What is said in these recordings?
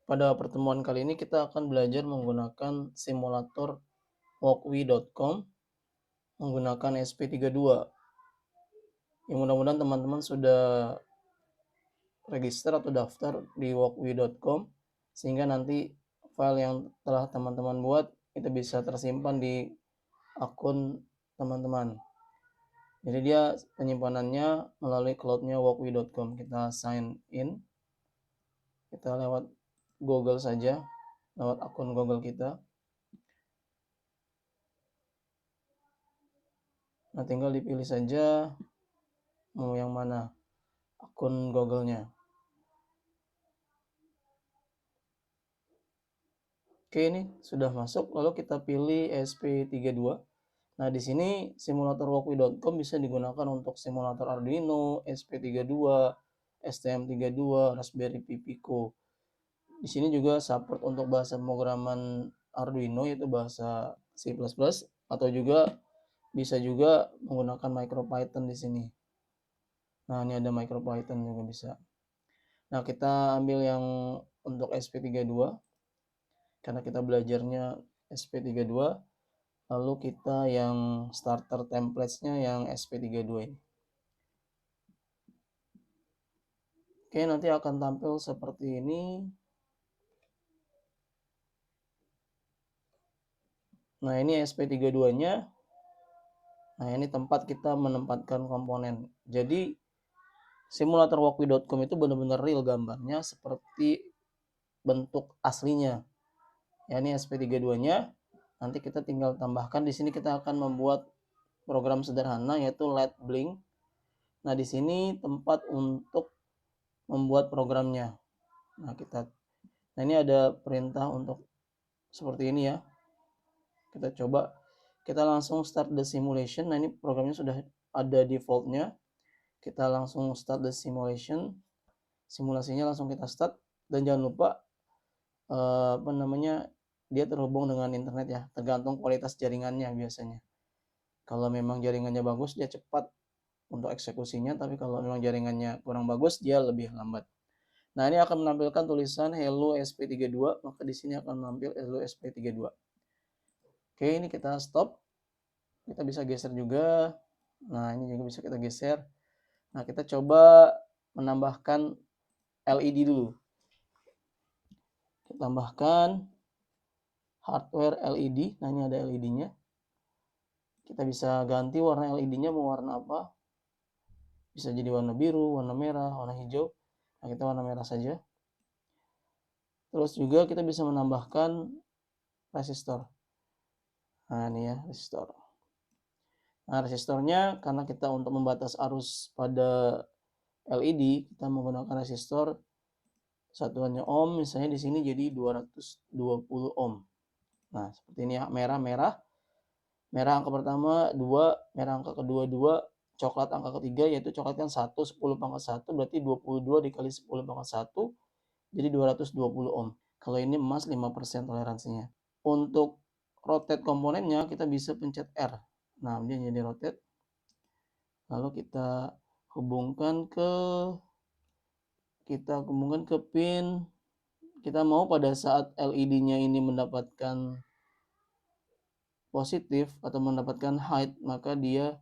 Pada pertemuan kali ini kita akan belajar menggunakan simulator walkwi.com menggunakan SP32. Ya, mudah-mudahan teman-teman sudah register atau daftar di walkwi.com sehingga nanti file yang telah teman-teman buat itu bisa tersimpan di akun teman-teman. Jadi dia penyimpanannya melalui cloud-nya walkwi.com. Kita sign in. Kita lewat Google saja, lewat akun Google kita. Nah, tinggal dipilih saja mau yang mana akun Google-nya. Oke, ini sudah masuk. Lalu kita pilih SP32. Nah, di sini simulator walkwi.com bisa digunakan untuk simulator Arduino, SP32, STM32, Raspberry Pi Pico. Di sini juga support untuk bahasa pemrograman Arduino yaitu bahasa C++ atau juga bisa juga menggunakan MicroPython di sini. Nah, ini ada MicroPython juga bisa. Nah, kita ambil yang untuk SP32 karena kita belajarnya SP32. Lalu kita yang starter templates-nya yang SP32 ini. Oke, nanti akan tampil seperti ini. Nah, ini SP32-nya. Nah, ini tempat kita menempatkan komponen. Jadi, simulator walkwi.com itu benar-benar real gambarnya seperti bentuk aslinya. Ya, ini SP32-nya. Nanti kita tinggal tambahkan. Di sini kita akan membuat program sederhana yaitu LED blink. Nah, di sini tempat untuk membuat programnya. Nah, ini ada perintah untuk seperti ini ya. Kita coba, kita langsung start the simulation. Nah, ini programnya sudah ada defaultnya. Kita langsung start the simulation. Simulasinya langsung kita start. Dan jangan lupa dia terhubung dengan internet ya. Tergantung kualitas jaringannya biasanya. Kalau memang jaringannya bagus, dia cepat untuk eksekusinya. Tapi kalau memang jaringannya kurang bagus, dia lebih lambat. Nah, ini akan menampilkan tulisan Hello SP32, maka di sini akan menampil Hello SP32. Oke, ini kita stop. Kita bisa geser juga. Nah, ini juga bisa kita geser. Nah, kita coba menambahkan LED dulu. Kita tambahkan hardware LED. Nah, ini ada LED-nya. Kita bisa ganti warna LED-nya mau warna apa. Bisa jadi warna biru, warna merah, warna hijau. Nah, kita warna merah saja. Terus juga kita bisa menambahkan resistor. Nah, ini ya, resistor. Nah, resistornya karena kita untuk membatas arus pada LED, kita menggunakan resistor satuannya ohm, misalnya di sini jadi 220 ohm. Nah, seperti ini ya, merah angka pertama 2, merah angka kedua 2, coklat angka ketiga yaitu coklat kan 1, 10 pangkat 1 berarti 22 dikali 10 pangkat 1 jadi 220 ohm. Kalau ini emas 5% toleransinya. Untuk rotate komponennya kita bisa pencet R. Nah, dia jadi rotate. Lalu kita hubungkan ke pin. Kita mau pada saat LED-nya ini mendapatkan positif atau mendapatkan height, maka dia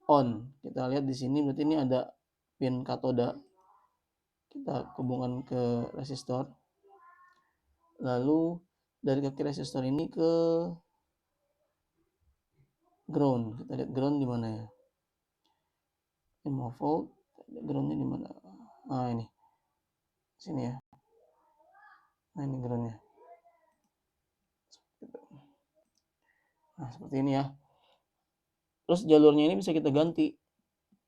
on. Kita lihat di sini berarti ini ada pin katoda. Kita hubungkan ke resistor. Lalu dari kaki resistor ini ke ground. Kita lihat ground di mana ya? 5 volt. Groundnya di mana? Nah, ini. Sini ya. Nah, ini groundnya. Nah, seperti ini ya. Terus jalurnya ini bisa kita ganti.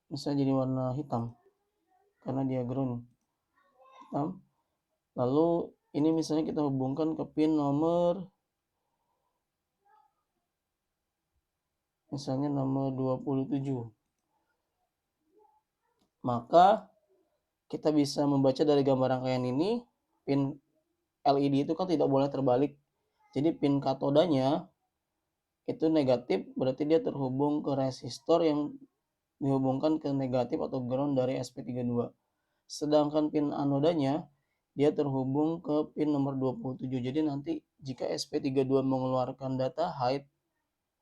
Bisa jadi warna hitam. Karena dia ground hitam. Lalu ini misalnya kita hubungkan ke pin nomor misalnya nomor 27. Maka kita bisa membaca dari gambar rangkaian ini, pin LED itu kan tidak boleh terbalik. Jadi pin katodanya itu negatif, berarti dia terhubung ke resistor yang dihubungkan ke negatif atau ground dari SP32. Sedangkan pin anodanya dia terhubung ke pin nomor 27. Jadi nanti jika SP32 mengeluarkan data hide,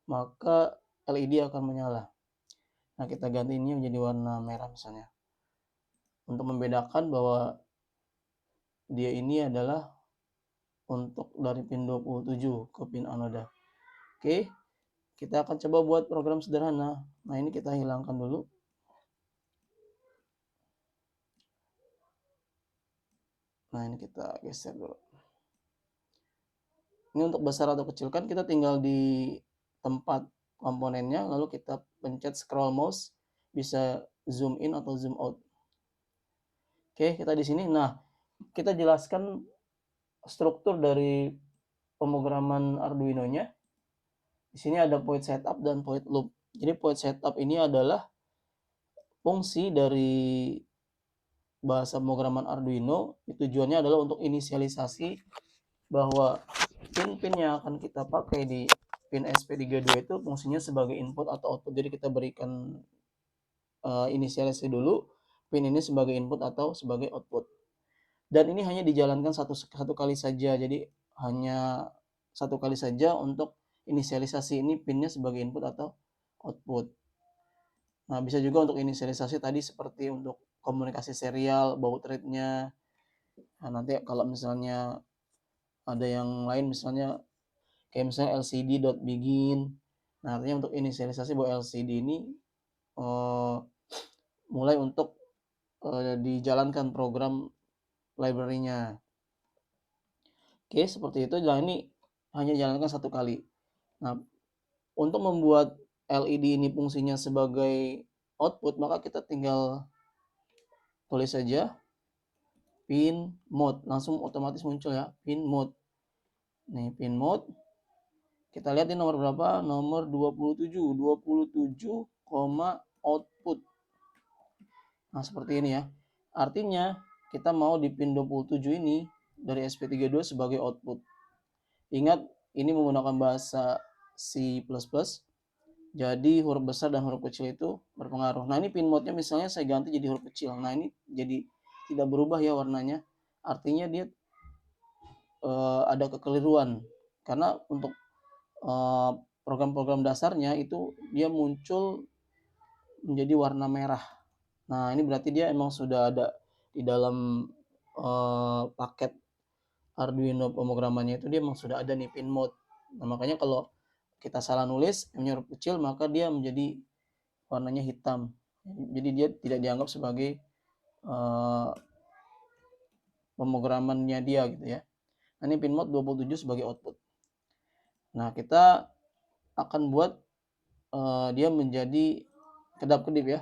maka LED akan menyala. Nah, kita ganti ini menjadi warna merah misalnya. Untuk membedakan bahwa dia ini adalah untuk dari pin 27 ke pin anoda. Oke, kita akan coba buat program sederhana. Nah, ini kita hilangkan dulu. Nah, ini kita geser dulu. Ini untuk besar atau kecil kan kita tinggal di tempat komponennya, lalu kita pencet scroll mouse, bisa zoom in atau zoom out. Oke, kita di sini. Nah, kita jelaskan struktur dari pemrograman Arduino-nya. Di sini ada point setup dan point loop. Jadi point setup ini adalah fungsi dari bahasa pemrograman Arduino. Tujuannya adalah untuk inisialisasi bahwa pin-pin yang akan kita pakai di pin SP32 itu fungsinya sebagai input atau output. Jadi kita berikan inisialisasi dulu pin ini sebagai input atau sebagai output. Dan ini hanya dijalankan satu kali saja. Jadi hanya satu kali saja untuk inisialisasi ini pinnya sebagai input atau output. Nah, bisa juga untuk inisialisasi tadi seperti untuk komunikasi serial, baud rate-nya. Nah, nanti kalau misalnya ada yang lain misalnya kayak misalnya lcd.begin. Nah, artinya untuk inisialisasi bahwa LCD ini mulai untuk dijalankan program library-nya. Oke, seperti itu. Nah, ini hanya dijalankan satu kali. Nah, untuk membuat LED ini fungsinya sebagai output, maka kita tinggal tulis saja pin mode, langsung otomatis muncul ya, pin mode. Nih, pin mode. Kita lihat ini nomor berapa? Nomor 27, output. Nah, seperti ini ya. Artinya, kita mau di pin 27 ini dari SP32 sebagai output. Ingat, ini menggunakan bahasa C++. Jadi huruf besar dan huruf kecil itu berpengaruh. Nah, ini pin mode-nya misalnya saya ganti jadi huruf kecil. Nah, ini jadi tidak berubah ya warnanya. Artinya dia ada kekeliruan. Karena untuk program-program dasarnya itu dia muncul menjadi warna merah. Nah, ini berarti dia emang sudah ada di dalam paket Arduino pemrogramannya itu dia emang sudah ada nih pin mode. Nah, makanya kalau kita salah nulis M-nya huruf kecil maka dia menjadi warnanya hitam. Jadi dia tidak dianggap sebagai pemrogramannya dia gitu ya. Nah, ini pin mode 27 sebagai output. Nah, kita akan buat dia menjadi kedap-kedip ya.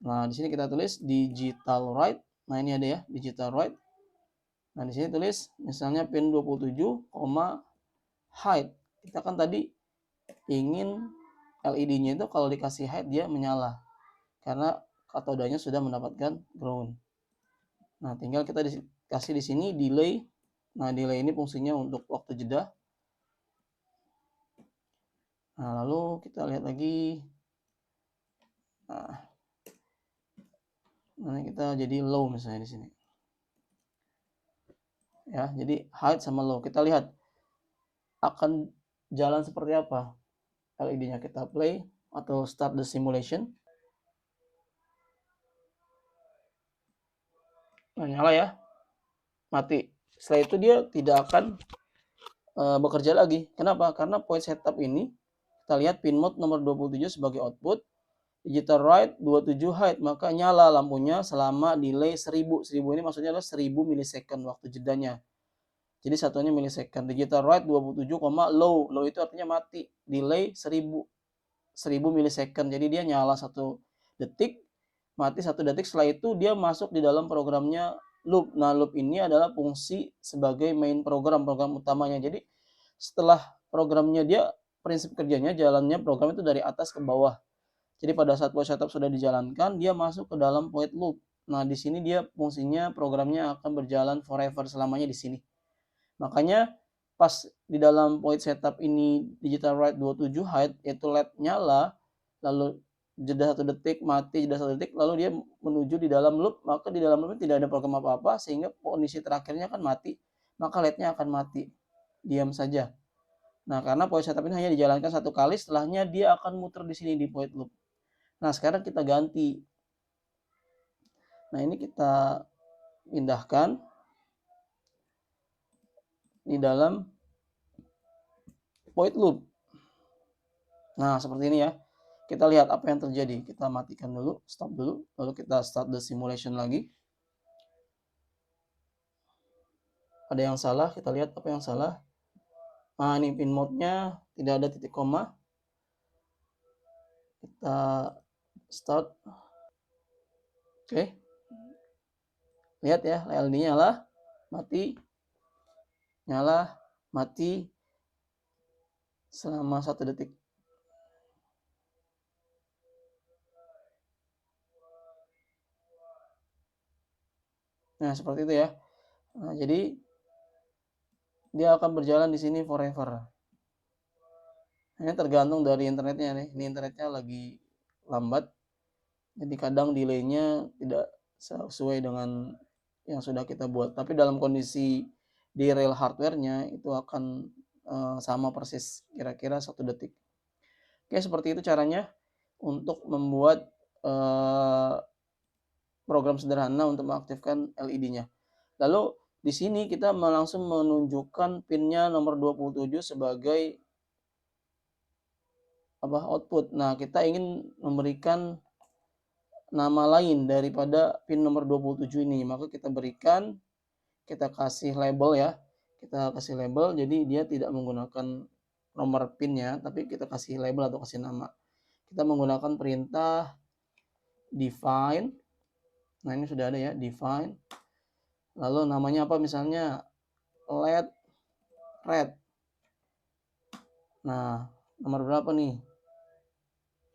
Nah, di sini kita tulis digital write. Nah, ini ada ya, digital write. Nah, di sini tulis misalnya pin 27, hide. Kita kan tadi ingin LED-nya itu kalau dikasih hide dia menyala. Karena katodanya sudah mendapatkan ground. Nah, tinggal kita kasih di sini delay. Nah, delay ini fungsinya untuk waktu jeda. Nah, lalu kita lihat lagi. Nah, kita jadi low misalnya di sini. Ya, jadi hide sama low. Kita lihat akan jalan seperti apa. LED-nya kita play atau start the simulation. Nah, nyala ya. Mati. Setelah itu dia tidak akan bekerja lagi. Kenapa? Karena point setup ini kita lihat pin mode nomor 27 sebagai output, digital write 27 hide, maka nyala lampunya selama delay 1000. 1000 ini maksudnya adalah 1000 milisecond waktu jedanya. Jadi satunya milisecond. Digital write 27, low. Low itu artinya mati. Delay 1000 milisecond. Jadi dia nyala 1 detik, mati 1 detik. Setelah itu dia masuk di dalam programnya loop. Nah, loop ini adalah fungsi sebagai main program utamanya. Jadi setelah programnya dia prinsip kerjanya jalannya program itu dari atas ke bawah. Jadi pada saat point setup sudah dijalankan, dia masuk ke dalam point loop. Nah, di sini dia fungsinya programnya akan berjalan forever selamanya di sini. Makanya pas di dalam point setup ini digital write 27 hide yaitu LED nyala, lalu jeda 1 detik, mati, jeda 1 detik, lalu dia menuju di dalam loop, maka di dalam loop tidak ada program apa-apa, sehingga kondisi terakhirnya kan mati, maka LED-nya akan mati, diam saja. Nah, karena void setup ini hanya dijalankan 1 kali, setelahnya dia akan muter di sini di void loop. Nah, sekarang kita ganti. Nah, ini kita pindahkan di dalam void loop. Nah, seperti ini ya. Kita lihat apa yang terjadi. Kita matikan dulu, stop dulu, lalu kita start the simulation lagi. Ada yang salah, kita lihat apa yang salah. Nah, ini pin mode-nya tidak ada titik koma. Kita start. Oke. Lihat ya, LED nyala, mati, nyala, mati selama 1 detik. Nah, seperti itu ya. Nah, jadi dia akan berjalan di sini forever. Ini tergantung dari internetnya nih. Ini internetnya lagi lambat. Jadi kadang delay-nya tidak sesuai dengan yang sudah kita buat. Tapi dalam kondisi di real hardware-nya itu akan sama persis, kira-kira 1 detik. Oke, seperti itu caranya untuk membuat program sederhana untuk mengaktifkan LED-nya. Lalu di sini kita langsung menunjukkan pinnya nomor 27 sebagai output. Nah, kita ingin memberikan nama lain daripada pin nomor 27 ini. Maka kita berikan, kita kasih label ya. Kita kasih label, jadi dia tidak menggunakan nomor pinnya, tapi kita kasih label atau kasih nama. Kita menggunakan perintah define. Nah, ini sudah ada ya, define. Lalu namanya apa, misalnya LED red. Nah, nomor berapa nih?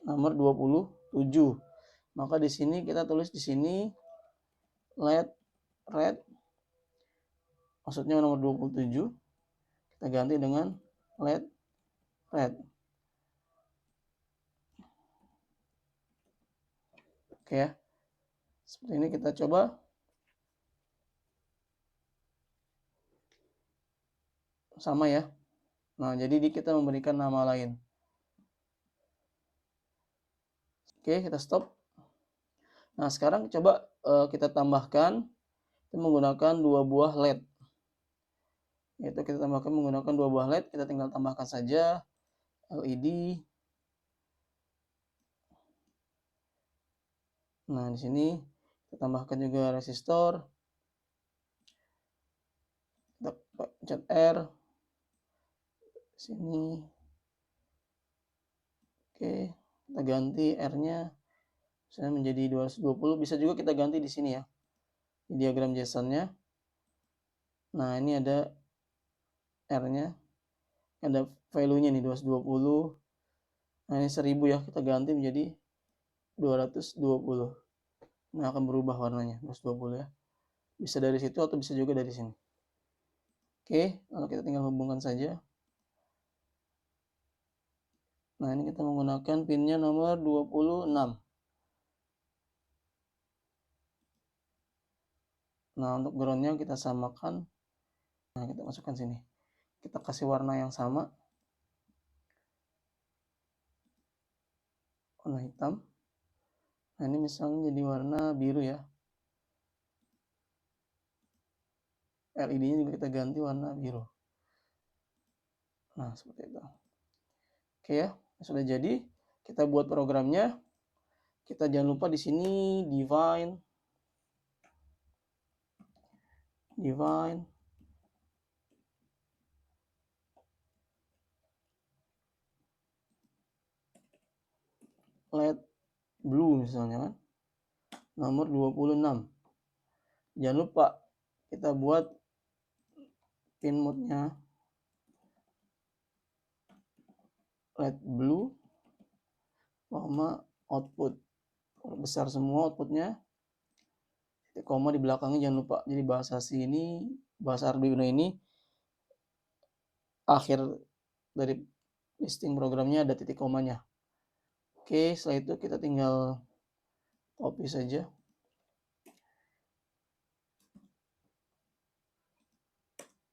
Nomor 27. Maka di sini kita tulis di sini LED red. Maksudnya nomor 27. Kita ganti dengan LED red. Oke ya. Seperti ini kita coba. Sama ya. Nah, jadi kita memberikan nama lain. Oke, kita stop. Nah, sekarang coba kita tambahkan menggunakan 2 buah LED. Yaitu kita tambahkan menggunakan 2 buah LED, kita tinggal tambahkan saja LED. Nah, di sini kita tambahkan juga resistor. Kita pencet R. Sini. Oke, kita ganti R-nya misalnya menjadi 220. Bisa juga kita ganti di sini ya. Di diagram JSON-nya. Nah, ini ada R-nya. Ada value-nya nih 220. Nah, ini 1000 ya. Kita ganti menjadi 220. Nah, akan berubah warnanya 220 ya. Bisa dari situ atau bisa juga dari sini. Oke, lalu kita tinggal hubungkan saja. Nah, ini kita menggunakan pinnya nomor 26. Nah, untuk groundnya kita samakan. Nah, kita masukkan sini. Kita kasih warna yang sama. Warna hitam. Nah, ini misalnya jadi warna biru ya. LED-nya juga kita ganti warna biru. Nah, seperti itu. Oke ya, sudah jadi. Kita buat programnya. Kita jangan lupa di sini define LED blue misalnya kan. Nomor 26. Jangan lupa kita buat pin mode-nya LED blue, output. Besar semua outputnya. Titik koma di belakangnya jangan lupa. Jadi bahasa Arduino ini akhir dari listing programnya ada titik komanya. Oke, setelah itu kita tinggal copy saja.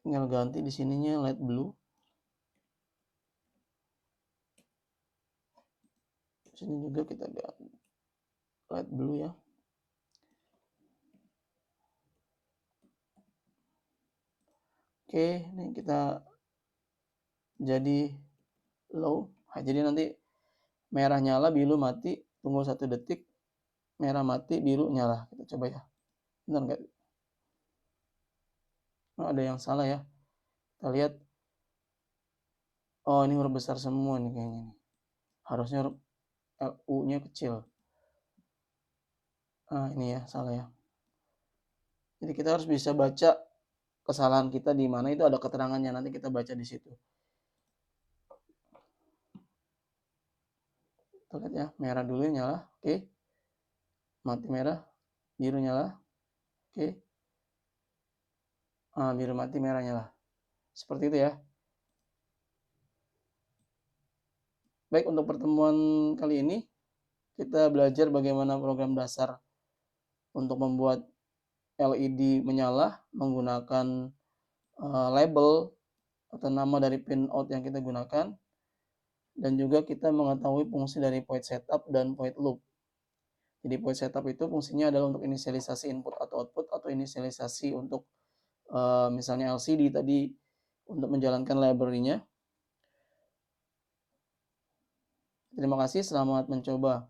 Tinggal ganti di sininya light blue. Sini juga kita ganti light blue ya. Oke, ini kita jadi low. Nah, jadi nanti merah nyala, biru mati, tunggu 1 detik, merah mati, biru nyala. Kita coba ya. Benar nggak? Oh, ada yang salah ya. Kita lihat. Oh, ini huruf besar semua nih kayaknya. Harusnya huruf U-nya kecil. Ah, ini ya, salah ya. Jadi kita harus bisa baca kesalahan kita di mana, itu ada keterangannya, nanti kita baca di situ. Kita lihat ya, merah dulu nyala, oke. Mati merah, biru nyala, oke. Biru mati, merah nyala. Seperti itu ya. Baik, untuk pertemuan kali ini kita belajar bagaimana program dasar untuk membuat LED menyala menggunakan label atau nama dari pinout yang kita gunakan, dan juga kita mengetahui fungsi dari void setup dan void loop. Jadi void setup itu fungsinya adalah untuk inisialisasi input atau output, atau inisialisasi untuk misalnya LCD tadi untuk menjalankan library-nya. Terima kasih, selamat mencoba.